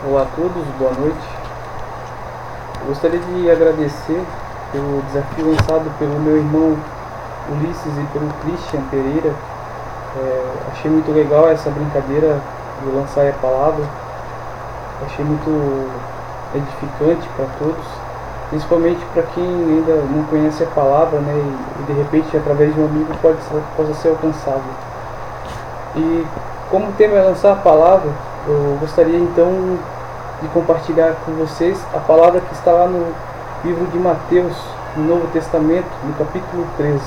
Olá a todos, boa noite. Eu gostaria de agradecer pelo desafio lançado pelo meu irmão Ulisses e pelo Christian Pereira. Achei muito legal essa brincadeira de lançar a palavra. Achei muito edificante para todos, principalmente para quem ainda não conhece a palavra, né? E de repente, através de um amigo, possa ser alcançado. E como o tema é lançar a palavra, eu gostaria então de compartilhar com vocês a palavra que está lá no livro de Mateus, no Novo Testamento, no capítulo 13.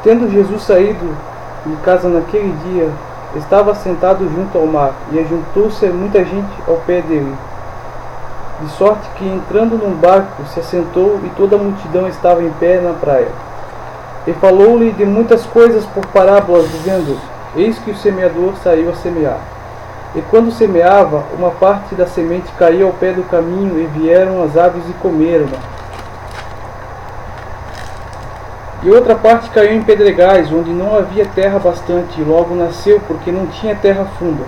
Tendo Jesus saído de casa naquele dia, estava sentado junto ao mar, e ajuntou-se muita gente ao pé dele, de sorte que, entrando num barco, se assentou, e toda a multidão estava em pé na praia. E falou-lhe de muitas coisas por parábolas, dizendo: Eis que o semeador saiu a semear. E quando semeava, uma parte da semente caiu ao pé do caminho, e vieram as aves e comeram-na. E outra parte caiu em pedregais, onde não havia terra bastante, e logo nasceu, porque não tinha terra funda.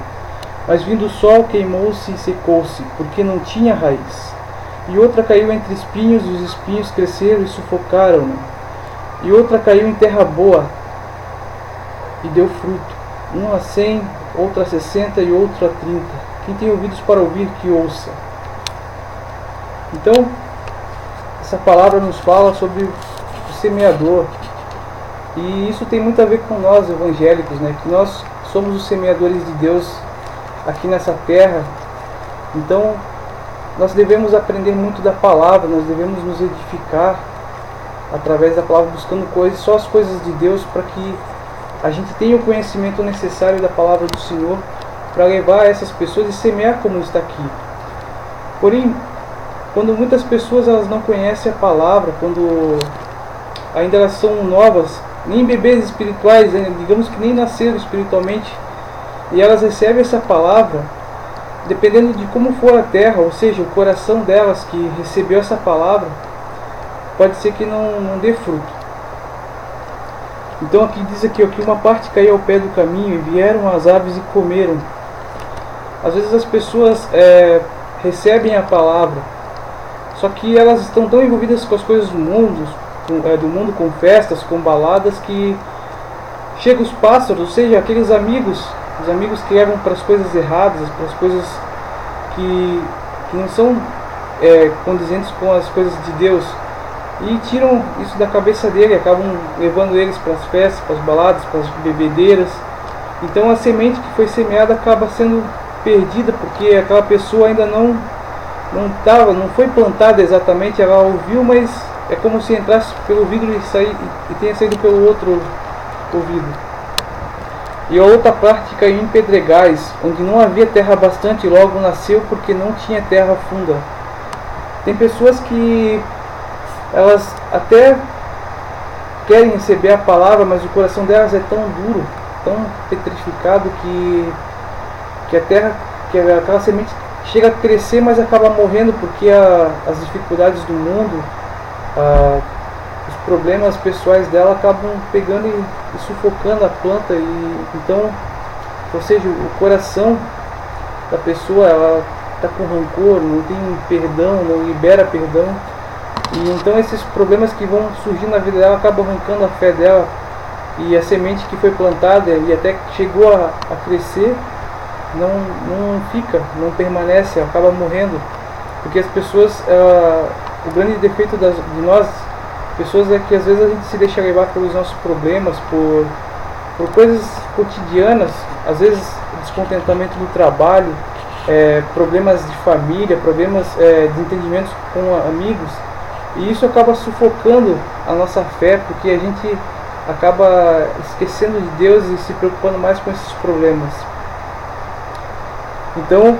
Mas vindo o sol, queimou-se e secou-se, porque não tinha raiz. E outra caiu entre espinhos, e os espinhos cresceram e sufocaram-na. E outra caiu em terra boa, e deu fruto, uma a 100, outra a 60 e outra a 30. Quem tem ouvidos para ouvir, que ouça. Então, essa palavra nos fala sobre o semeador. E isso tem muito a ver com nós evangélicos, né? Que nós somos os semeadores de Deus aqui nessa terra. Então, nós devemos aprender muito da palavra, nós devemos nos edificar através da palavra, buscando só as coisas de Deus, para que a gente tenha o conhecimento necessário da palavra do Senhor, para levar essas pessoas e semear como está aqui. Porém, quando muitas pessoas elas não conhecem a palavra, quando ainda elas são novas, nem bebês espirituais, digamos que nem nasceram espiritualmente, e elas recebem essa palavra, dependendo de como for a terra, ou seja, o coração delas que recebeu essa palavra, pode ser que não dê fruto. Então aqui diz aqui, que uma parte caiu ao pé do caminho, e vieram as aves e comeram. Às vezes as pessoas recebem a palavra, só que elas estão tão envolvidas com as coisas do mundo, com festas, com baladas, que chegam os pássaros, ou seja, aqueles amigos, os amigos que levam para as coisas erradas, para as coisas que não são condizentes com as coisas de Deus, e tiram isso da cabeça dele, acabam levando eles para as festas, para as baladas, para as bebedeiras. Então a semente que foi semeada acaba sendo perdida, porque aquela pessoa ainda não foi plantada exatamente, ela ouviu, mas é como se entrasse pelo vidro e tenha saído pelo outro ouvido. E a outra parte caiu em pedregais, onde não havia terra bastante, e logo nasceu, porque não tinha terra funda. Tem pessoas que elas até querem receber a palavra, mas o coração delas é tão duro, tão petrificado, que a terra, que aquela semente chega a crescer, mas acaba morrendo, porque as dificuldades do mundo, os problemas pessoais dela acabam pegando e sufocando a planta. E então, ou seja, o coração da pessoa, ela está com rancor, não tem perdão, não libera perdão. E então esses problemas que vão surgir na vida dela acabam arrancando a fé dela, e a semente que foi plantada e até chegou a crescer não permanece, acaba morrendo. Porque as pessoas, o grande defeito de nós pessoas é que às vezes a gente se deixa levar pelos nossos problemas, por coisas cotidianas, às vezes descontentamento no trabalho, problemas de família, problemas de entendimentos com amigos. E isso acaba sufocando a nossa fé, porque a gente acaba esquecendo de Deus e se preocupando mais com esses problemas. Então,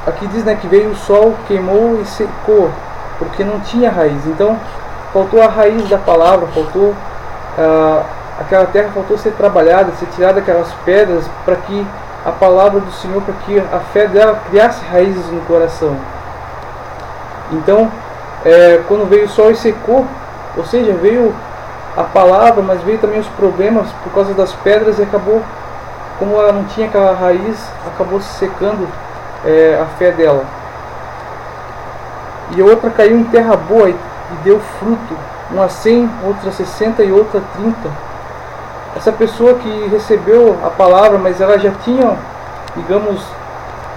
aqui diz, que veio o sol, queimou e secou, porque não tinha raiz. Então, faltou a raiz da palavra, faltou aquela terra, faltou ser trabalhada, ser tirada aquelas pedras, para que a palavra do Senhor, para que a fé dela criasse raízes no coração. Então, quando veio o sol e secou, ou seja, veio a palavra, mas veio também os problemas por causa das pedras, e acabou como ela não tinha aquela raiz, acabou se secando a fé dela. E a outra caiu em terra boa e deu fruto, uma 100, outra 60 e outra 30. Essa pessoa que recebeu a palavra, mas ela já tinha, digamos,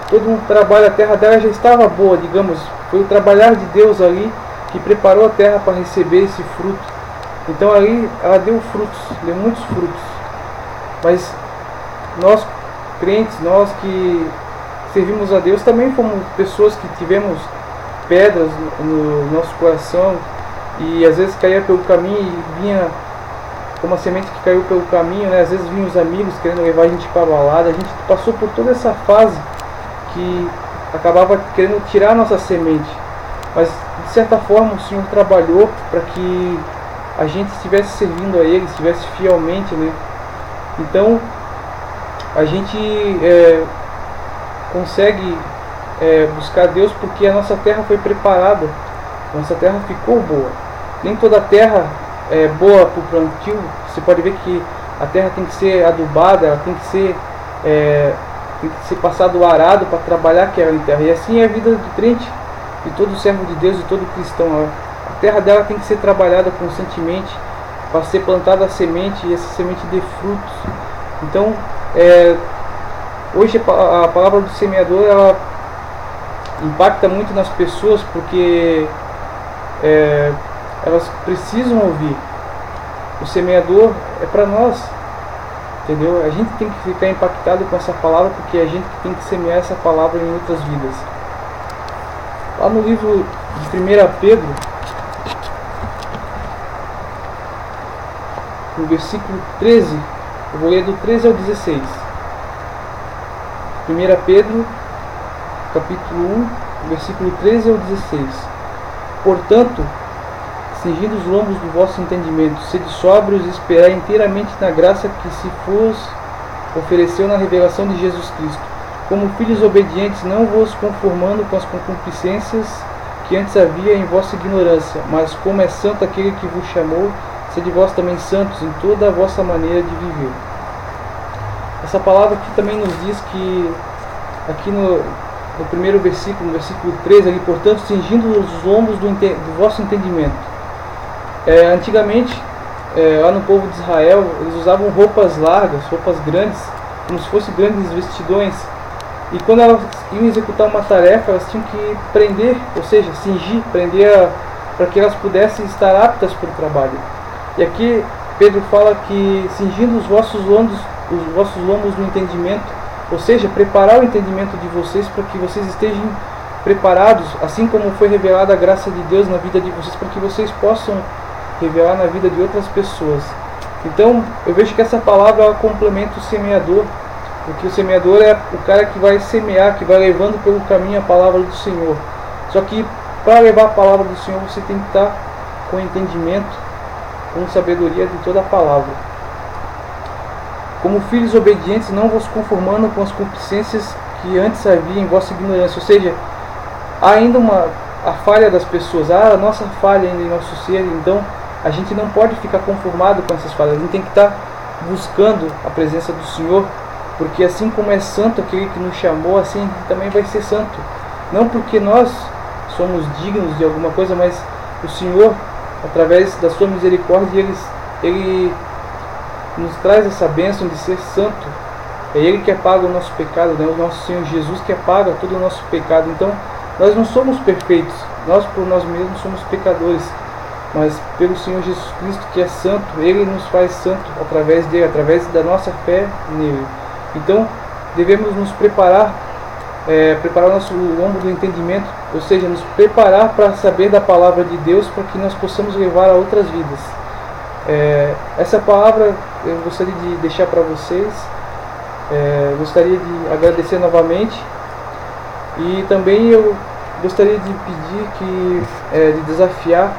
todo um trabalho, a terra dela já estava boa, digamos, foi o trabalhar de Deus ali que preparou a terra para receber esse fruto. Então ali ela deu frutos, deu muitos frutos. Mas nós crentes, nós que servimos a Deus, também fomos pessoas que tivemos pedras no nosso coração, e às vezes caía pelo caminho e vinha como a semente que caiu pelo caminho, né? Às vezes vinham os amigos querendo levar a gente para a balada. A gente passou por toda essa fase que acabava querendo tirar a nossa semente, mas de certa forma o Senhor trabalhou para que a gente estivesse servindo a Ele, estivesse fielmente, né? Então a gente consegue buscar Deus porque a nossa terra foi preparada, a nossa terra ficou boa. Nem toda terra é boa para o plantio. Você pode ver que a terra tem que ser adubada, ela tem que ser passado o arado para trabalhar aquela terra. E assim é a vida do crente, de todo servo de Deus, de todo cristão. A terra dela tem que ser trabalhada constantemente para ser plantada a semente e essa semente dê frutos. Então, hoje a palavra do semeador, ela impacta muito nas pessoas porque elas precisam ouvir. O semeador é para nós, entendeu? A gente tem que ficar impactado com essa palavra porque é a gente que tem que semear essa palavra em outras vidas. Lá no livro de 1 Pedro, no versículo 13, eu vou ler do 13 ao 16. 1 Pedro, capítulo 1, versículo 13 ao 16. Portanto, cingindo os lombos do vosso entendimento, sede sóbrios e esperai inteiramente na graça que se vos ofereceu na revelação de Jesus Cristo. Como filhos obedientes, não vos conformando com as concupiscências que antes havia em vossa ignorância, mas como é santo aquele que vos chamou, sede vós também santos em toda a vossa maneira de viver. Essa palavra aqui também nos diz que, aqui no primeiro versículo, no versículo 13, ali, portanto, cingindo os lombos do vosso entendimento. Antigamente, lá no povo de Israel, eles usavam roupas largas, roupas grandes, como se fossem grandes vestidões. E quando elas iam executar uma tarefa, elas tinham que prender, ou seja, cingir, prender para que elas pudessem estar aptas para o trabalho. E aqui Pedro fala que cingindo os vossos lombos do entendimento, ou seja, preparar o entendimento de vocês para que vocês estejam preparados, assim como foi revelada a graça de Deus na vida de vocês, para que vocês possam revelar na vida de outras pessoas. Então, eu vejo que essa palavra ela complementa o semeador, porque o semeador é o cara que vai semear, que vai levando pelo caminho a palavra do Senhor. Só que para levar a palavra do Senhor, você tem que estar com entendimento, com sabedoria de toda a palavra. Como filhos obedientes, não vos conformando com as concupiscências que antes havia em vossa ignorância. Ou seja, há ainda a falha das pessoas, há a nossa falha ainda em nosso ser. Então a gente não pode ficar conformado com essas falhas. A gente tem que estar buscando a presença do Senhor, porque assim como é santo aquele que nos chamou, assim a gente também vai ser santo. Não porque nós somos dignos de alguma coisa, mas o Senhor, através da sua misericórdia, Ele nos traz essa bênção de ser santo. É Ele que apaga o nosso pecado, né? O nosso Senhor Jesus que apaga todo o nosso pecado. Então nós não somos perfeitos, nós por nós mesmos somos pecadores, mas pelo Senhor Jesus Cristo que é santo, Ele nos faz santo através dele, através da nossa fé nele. Então devemos nos preparar, preparar o nosso lombo do entendimento, ou seja, nos preparar para saber da palavra de Deus, para que nós possamos levar a outras vidas. Essa palavra eu gostaria de deixar para vocês. Gostaria de agradecer novamente, e também eu gostaria de pedir de desafiar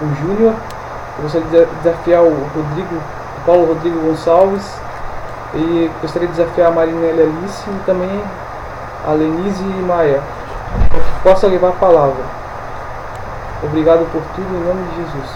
o Júnior. Eu gostaria de desafiar o Paulo Rodrigo Gonçalves, e gostaria de desafiar a Marinelle Alice e também a Lenise Maia, para que possa levar a palavra. Obrigado por tudo, em nome de Jesus.